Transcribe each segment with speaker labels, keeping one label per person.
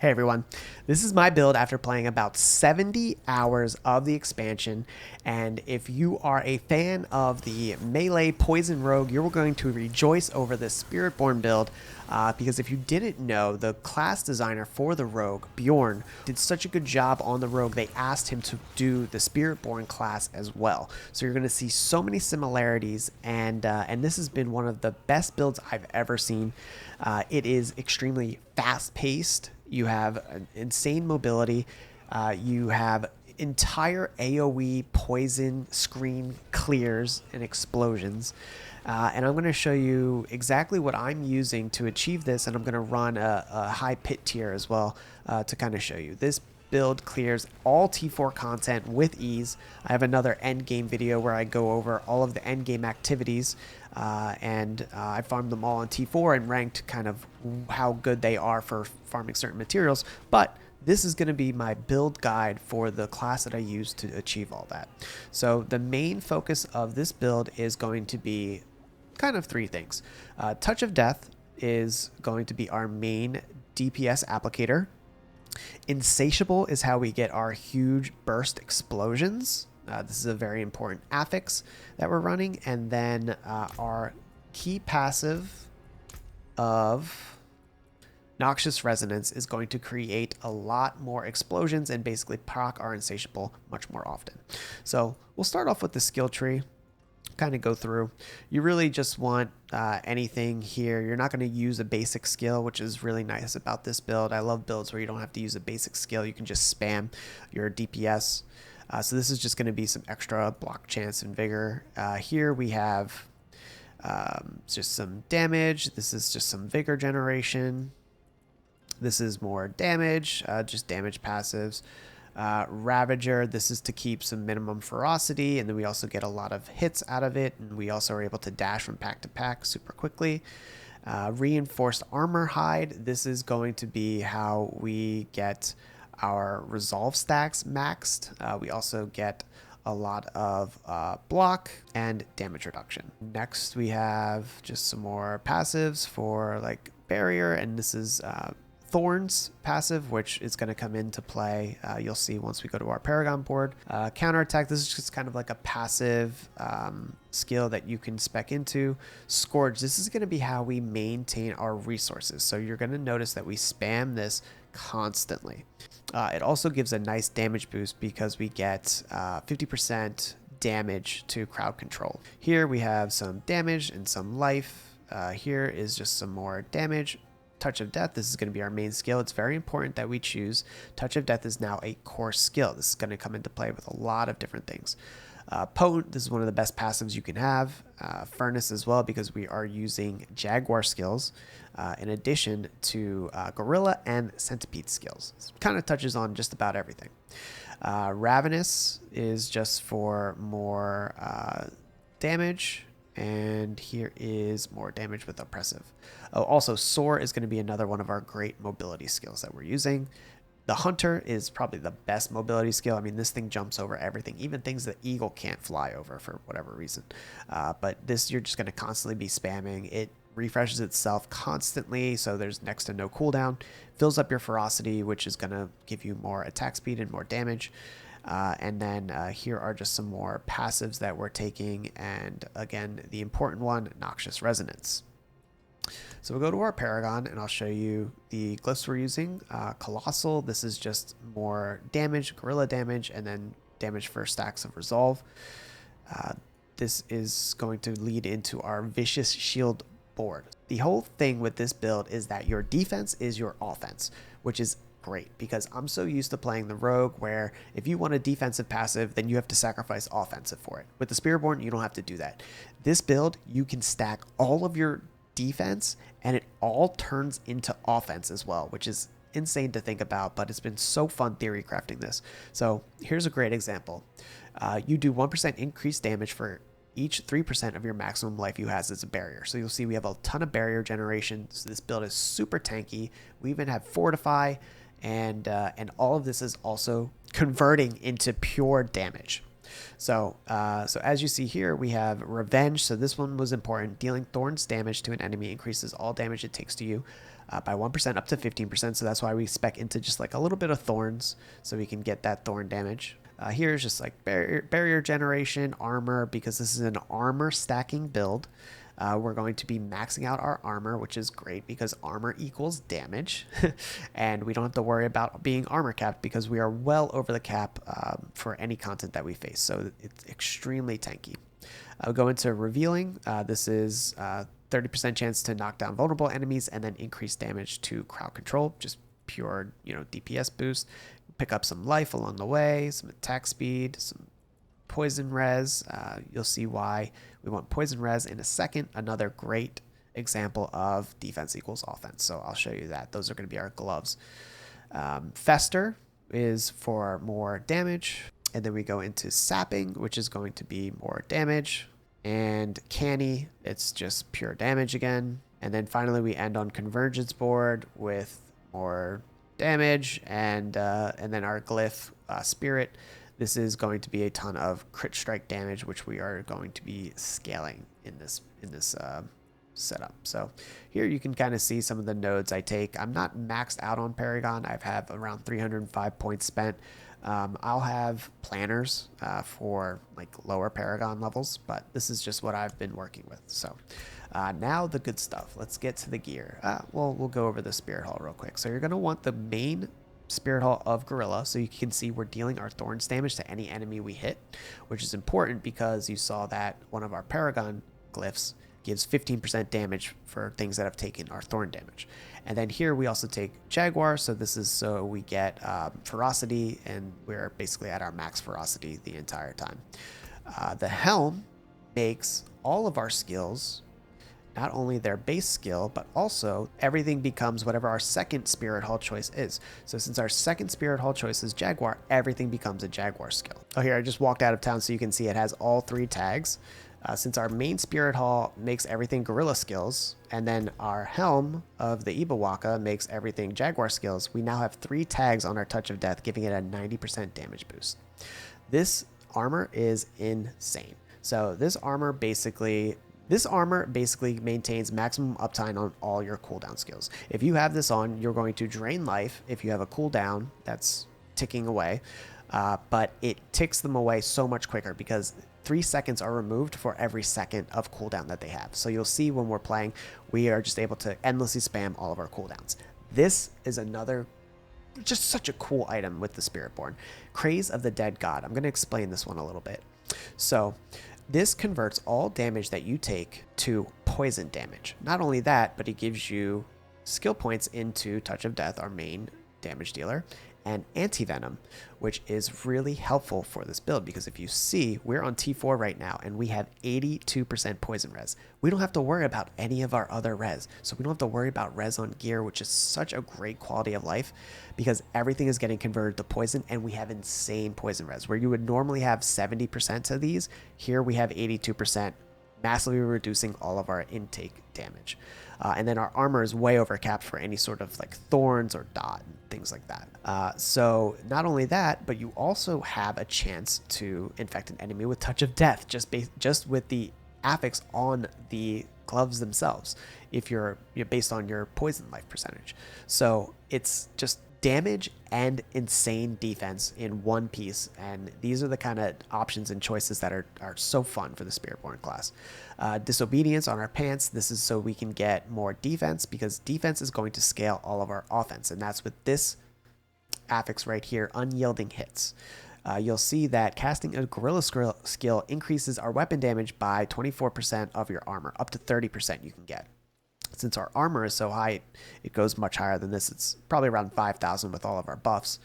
Speaker 1: Hey everyone, this is my build after playing about 70 hours of the expansion, and if you are a fan of the melee poison rogue, you're going to rejoice over this Spiritborn build, because if you didn't know, the class designer for the rogue, Bjorn, did such a good job on the rogue, they asked him to do the Spiritborn class as well. So you're going to see so many similarities, and this has been one of the best builds I've ever seen. It is extremely fast-paced. You have an insane mobility. You have entire AoE poison screen clears and explosions. And I'm going to show you exactly what I'm using to achieve this, and I'm going to run a high pit tier as well to kind of show you. This build clears all T4 content with ease. I have another endgame video where I go over all of the endgame activities, and I farmed them all on T4 and ranked kind of how good they are for farming certain materials. But this is going to be my build guide for the class that I use to achieve all that. So the main focus of this build is going to be kind of three things. Touch of Death is going to be our main DPS applicator. Insatiable is how we get our huge burst explosions. This is a very important affix that we're running. And then our key passive of Noxious Resonance is going to create a lot more explosions and basically proc our Insatiable much more often. So we'll start off with the skill tree. Kind of go through. You really just want anything here. You're not going to use a basic skill, which is really nice about this build. I love builds where you don't have to use a basic skill. You can just spam your DPS. So this is just going to be some extra block chance and vigor. Here we have just some damage. This is just some vigor generation. This is more damage, just damage passives. Ravager, this is to keep some minimum ferocity, and then we also get a lot of hits out of it, and we also are able to dash from pack to pack super quickly. Reinforced armor hide, this is going to be how we get our resolve stacks maxed. We also get a lot of block and damage reduction. Next we have just some more passives for like barrier, and this is Thorns passive, which is going to come into play. You'll see once we go to our Paragon board. Counterattack, this is just kind of like a passive skill that you can spec into. Scourge, this is going to be how we maintain our resources. So you're going to notice that we spam this constantly. It also gives a nice damage boost because we get 50% damage to crowd control. Here we have some damage and some life. Here is just some more damage. Touch of Death, this is going to be our main skill. It's very important that we choose. Touch of Death is now a core skill. This is going to come into play with a lot of different things. Potent, this is one of the best passives you can have. Furnace as well, because we are using Jaguar skills in addition to Gorilla and Centipede skills. It kind of touches on just about everything. Ravenous is just for more damage. And here is more damage with Oppressive. Oh, also, Soar is going to be another one of our great mobility skills that we're using. The Hunter is probably the best mobility skill. I mean, this thing jumps over everything, even things that Eagle can't fly over for whatever reason. But this, you're just going to constantly be spamming. It refreshes itself constantly, so there's next to no cooldown. Fills up your ferocity, which is going to give you more attack speed and more damage. And then here are just some more passives that we're taking. And again, the important one, Noxious Resonance. So we'll go to our Paragon and I'll show you the glyphs we're using. Colossal, this is just more damage, gorilla damage, and then damage for stacks of resolve. This is going to lead into our Vicious Shield board. The whole thing with this build is that your defense is your offense, which is great because I'm so used to playing the rogue where if you want a defensive passive, then you have to sacrifice offensive for it. With the Spiritborn, you don't have to do that. This build, you can stack all of your defense and it all turns into offense as well, which is insane to think about, but it's been so fun theory crafting this. So here's a great example. You do 1% increased damage for each 3% of your maximum life you has as a barrier. So you'll see we have a ton of barrier generation. So this build is super tanky. We even have Fortify, and all of this is also converting into pure damage. So as you see here, we have Revenge. So this one was important. Dealing Thorns damage to an enemy increases all damage it takes to you. by 1% up to 15%. So that's why we spec into just like a little bit of thorns so we can get that thorn damage. Here's just like barrier generation, armor, because this is an armor stacking build. We're going to be maxing out our armor, which is great because armor equals damage. And we don't have to worry about being armor capped because we are well over the cap for any content that we face. So it's extremely tanky. I'll go into revealing. This is 30% chance to knock down vulnerable enemies and then increase damage to crowd control. Just pure, DPS boost. Pick up some life along the way, some attack speed, some poison res. You'll see why we want poison res in a second. Another great example of defense equals offense. So I'll show you that. Those are going to be our gloves. Fester is for more damage. And then we go into sapping, which is going to be more damage. And canny, it's just pure damage again. And then finally we end on convergence board with more damage, and then our glyph spirit. This is going to be a ton of crit strike damage, which we are going to be scaling in this setup. So here you can kind of see some of the nodes I take. I'm not maxed out on Paragon. I have around 305 points spent. I'll have planners for like lower Paragon levels, but this is just what I've been working with. So now the good stuff. Let's get to the gear. We'll go over the Spirit Hall real quick. So you're going to want the main Spirit Hall of Gorilla, so you can see we're dealing our Thorns damage to any enemy we hit, which is important because you saw that one of our Paragon glyphs gives 15% damage for things that have taken our Thorn damage. And then here we also take Jaguar, so this is so we get Ferocity, and we're basically at our max Ferocity the entire time. The Helm makes all of our skills not only their base skill, but also everything becomes whatever our second Spirit Hall choice is. So since our second Spirit Hall choice is Jaguar, everything becomes a Jaguar skill. Oh, here, I just walked out of town so you can see it has all 3 tags. Since our main Spirit Hall makes everything Gorilla skills, and then our Helm of the Ibawaka makes everything Jaguar skills, we now have 3 tags on our Touch of Death, giving it a 90% damage boost. This armor is insane. So this armor basically maintains maximum uptime on all your cooldown skills. If you have this on, you're going to drain life if you have a cooldown that's ticking away, but it ticks them away so much quicker because 3 seconds are removed for every second of cooldown that they have. So you'll see when we're playing, we are just able to endlessly spam all of our cooldowns. This is another, just such a cool item with the Spiritborn. Craze of the Dead God. I'm going to explain this one a little bit. So this converts all damage that you take to poison damage. Not only that, but it gives you skill points into Touch of Death, our main damage dealer, and Anti-Venom, which is really helpful for this build because if you see, we're on T4 right now and we have 82% poison res. We don't have to worry about any of our other res. So we don't have to worry about res on gear, which is such a great quality of life because everything is getting converted to poison and we have insane poison res. Where you would normally have 70% of these, here we have 82%, massively reducing all of our intake damage. And then our armor is way over capped for any sort of like thorns or dot and things like that. So not only that, but you also have a chance to infect an enemy with Touch of Death just with the affix on the gloves themselves if you're based on your poison life percentage. So it's just damage and insane defense in one piece, and these are the kind of options and choices that are so fun for the Spiritborn class. Disobedience on our pants, this is so we can get more defense because defense is going to scale all of our offense, and that's with this affix right here, Unyielding Hits. You'll see that casting a Gorilla skill increases our weapon damage by 24% of your armor, up to 30% you can get. Since our armor is so high, it goes much higher than this. It's probably around 5,000 with all of our buffs.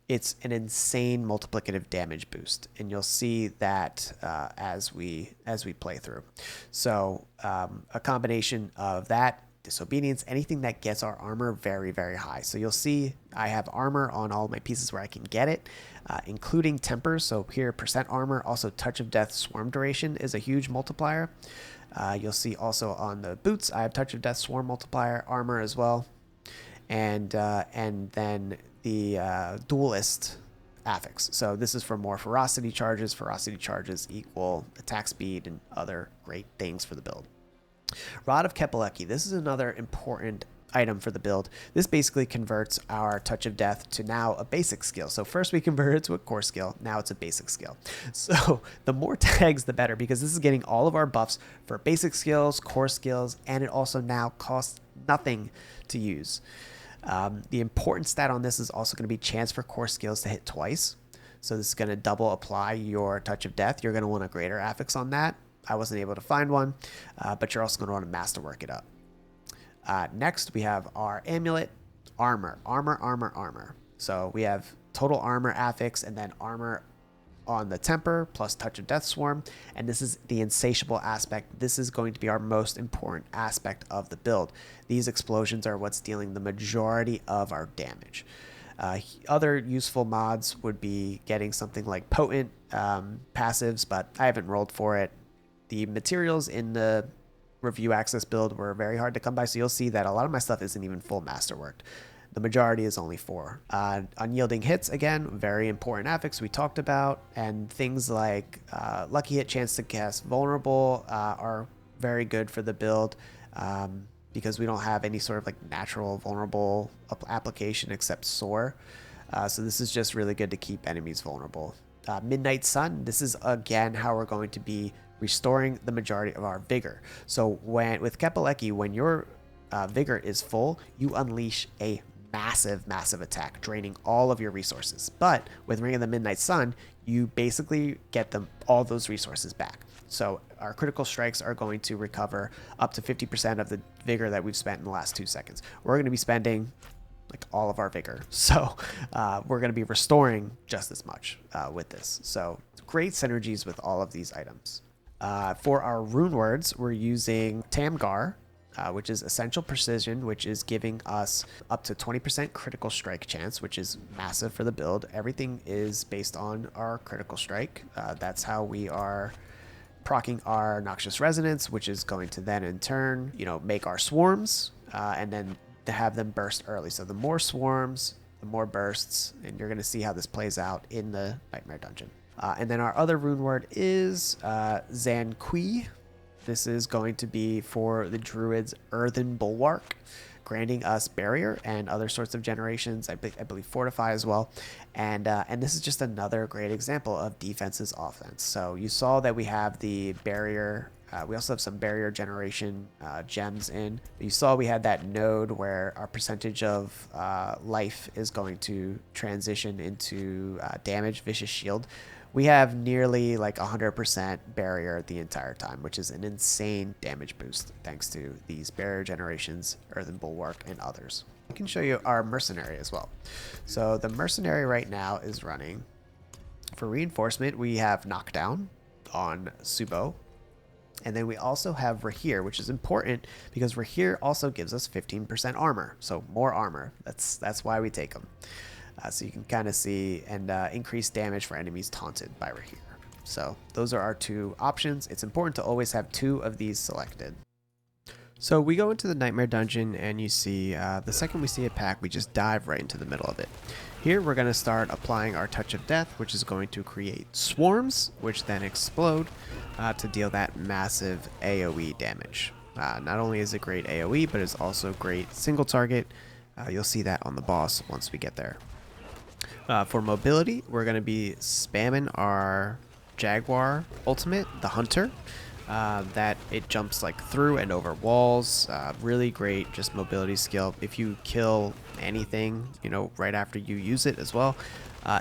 Speaker 1: It's an insane multiplicative damage boost, and you'll see that as we play through. So a combination of that, disobedience, anything that gets our armor very, very high. So you'll see I have armor on all my pieces where I can get it, including tempers. So here, percent armor, also Touch of Death swarm duration is a huge multiplier. You'll see also on the boots, I have Touch of Death swarm multiplier armor as well. And then the duelist affix. So this is for more ferocity charges. Ferocity charges equal attack speed and other great things for the build. Rod of Kepaleki. This is another important item for the build. This basically converts our Touch of Death to now a basic skill. So first we converted it to a core skill, now it's a basic skill. So the more tags the better, because this is getting all of our buffs for basic skills, core skills, and it also now costs nothing to use. The important stat on this is also going to be chance for core skills to hit twice. So this is going to double apply your Touch of Death. You're going to want a greater affix on that. I wasn't able to find one, but you're also going to want to masterwork it up. Next, we have our amulet, armor. So we have total armor affix and then armor on the temper plus Touch of Death Swarm. And this is the insatiable aspect. This is going to be our most important aspect of the build. These explosions are what's dealing the majority of our damage. Other useful mods would be getting something like potent passives, but I haven't rolled for it. The materials in the review access build were very hard to come by, so you'll see that a lot of my stuff isn't even full masterworked. The majority is only 4. Unyielding hits, again, very important affix we talked about, and things like lucky hit, chance to cast vulnerable are very good for the build because we don't have any sort of like natural vulnerable application except soar. So this is just really good to keep enemies vulnerable. Midnight Sun, this is again how we're going to be restoring the majority of our vigor. So with Kepaleki, when your vigor is full, you unleash a massive attack, draining all of your resources. But with Ring of the Midnight Sun, you basically get all those resources back. So our critical strikes are going to recover up to 50% of the vigor that we've spent in the last 2 seconds. We're going to be spending like all of our vigor, so we're going to be restoring just as much with this. So great synergies with all of these items. For our rune words, we're using Tamgar, which is Essential Precision, which is giving us up to 20% critical strike chance, which is massive for the build. Everything is based on our critical strike. That's how we are proccing our Noxious Resonance, which is going to then in turn, make our swarms, and then to have them burst early. So the more swarms, the more bursts, and you're going to see how this plays out in the Nightmare Dungeon. And then our other rune word is Zanqui. This is going to be for the Druid's Earthen Bulwark, granting us barrier and other sorts of generations. I believe fortify as well. And this is just another great example of defense's offense. So you saw that we have the barrier. We also have some barrier generation gems in. You saw we had that node where our percentage of life is going to transition into damage, vicious shield. We have nearly like 100% barrier the entire time, which is an insane damage boost thanks to these barrier generations, Earthen Bulwark, and others. I can show you our mercenary as well. So the mercenary right now is running. For reinforcement, we have knockdown on Subo. And then we also have Rahir, which is important because Rahir also gives us 15% armor. So more armor. That's why we take them. So you can kind of see and increase damage for enemies taunted by Rahir. So those are our 2 options. It's important to always have 2 of these selected. So we go into the Nightmare Dungeon and you see the second we see a pack, we just dive right into the middle of it. Here we're going to start applying our Touch of Death, which is going to create swarms, which then explode to deal that massive AoE damage. Not only is it great AoE, but it's also great single target. You'll see that on the boss once we get there. For mobility, we're going to be spamming our Jaguar ultimate, the Hunter, that it jumps like through and over walls. Really great just mobility skill. If you kill anything, right after you use it as well,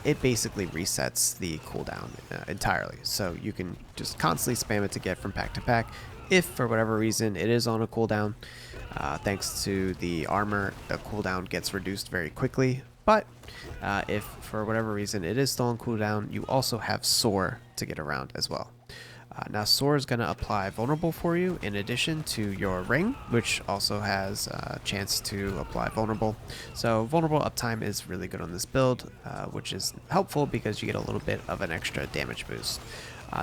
Speaker 1: it basically resets the cooldown entirely. So you can just constantly spam it to get from pack to pack. If for whatever reason it is on a cooldown, thanks to the armor, the cooldown gets reduced very quickly. But if for whatever reason it is still on cooldown, you also have Soar to get around as well. Now Soar is going to apply vulnerable for you in addition to your ring, which also has a chance to apply vulnerable. So vulnerable uptime is really good on this build, which is helpful because you get a little bit of an extra damage boost.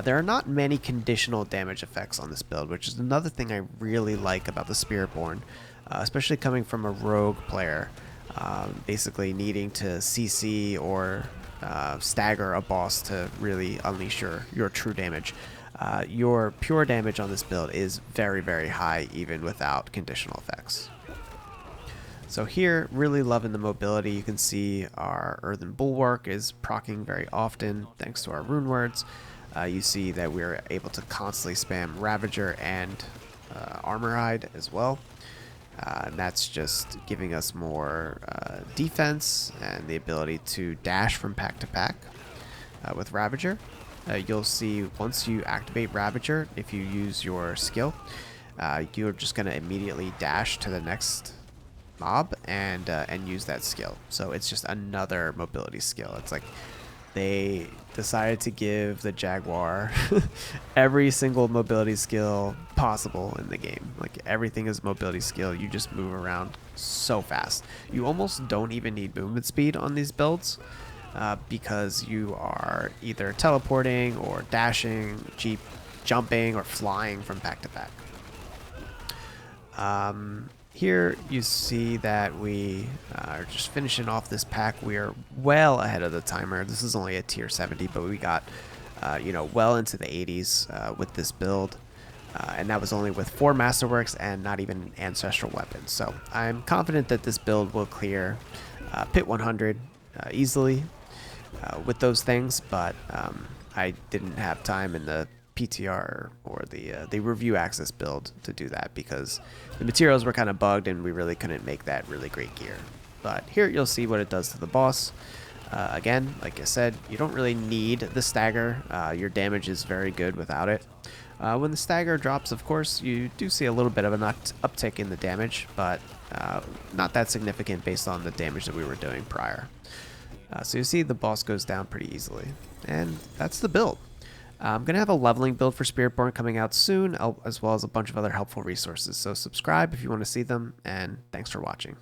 Speaker 1: There are not many conditional damage effects on this build, which is another thing I really like about the Spiritborn, especially coming from a rogue player. Basically needing to CC or stagger a boss to really unleash your true damage. your pure damage on this build is very, very high, even without conditional effects. So here, really loving the mobility. You can see our Earthen Bulwark is proccing very often thanks to our rune words. You see that we're able to constantly spam Ravager and Armorhide as well. And that's just giving us more defense and the ability to dash from pack to pack with Ravager. You'll see once you activate Ravager, if you use your skill, you're just going to immediately dash to the next mob and use that skill. So it's just another mobility skill. It's like they decided to give the Jaguar every single mobility skill possible in the game. Like everything is mobility skill. You just move around so fast. You almost don't even need movement speed on these builds because you are either teleporting or dashing, jumping, or flying from pack to pack. Here you see that we are just finishing off this pack. We are well ahead of the timer. This is only a tier 70, but we got well into the 80s with this build. And that was only with 4 Masterworks and not even Ancestral Weapons. So I'm confident that this build will clear Pit 100 easily with those things, but I didn't have time in the PTR or the review access build to do that because the materials were kind of bugged and we really couldn't make that really great gear. But here you'll see what it does to the boss. Again, like I said, you don't really need the stagger. Your damage is very good without it. When the stagger drops, of course, you do see a little bit of an uptick in the damage, but not that significant based on the damage that we were doing prior. So you see the boss goes down pretty easily. And that's the build. I'm going to have a leveling build for Spiritborn coming out soon, as well as a bunch of other helpful resources. So subscribe if you want to see them, and thanks for watching.